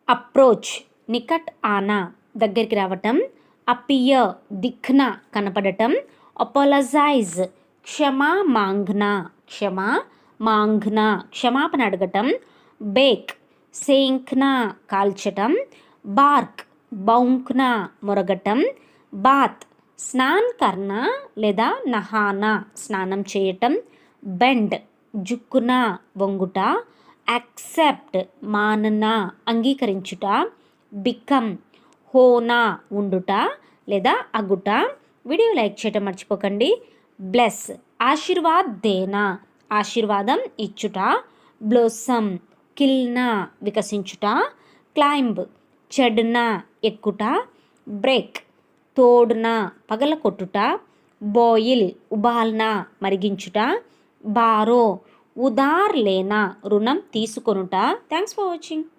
Approach Nikat ఆనా దగ్గరికి రావటం, appear దిఖ్న కనపడటం, అపోలజైజ్ క్షమా మాంగ్నా క్షమాపణ అడగటం, బేక్ సేంక్నా కాల్చటం, బార్క్ బౌంక్నా మొరగటం, బాత్ స్నాన్ కర్నా లేదా నహానా స్నానం చేయటం, బెండ్ జుక్కున వంగుట, యాక్సెప్ట్ మాననా అంగీకరించుట, బికమ్ హోనా ఉండుట లేదా అగుట. వీడియో లైక్ చేయటం మర్చిపోకండి. బ్లెస్ ఆశీర్వాద్ దేనా ఆశీర్వాదం ఇచ్చుట, బ్లోసమ్ కిల్నా వికసించుట, క్లైంబ్ చెడ్నా ఎక్కుట, బ్రేక్ తోడున పగలకొట్టుట, బాయిల్ ఉబాల్నా మరిగించుట, బారో ఉదార్ లేనా రుణం తీసుకొనుట. Thanks for watching.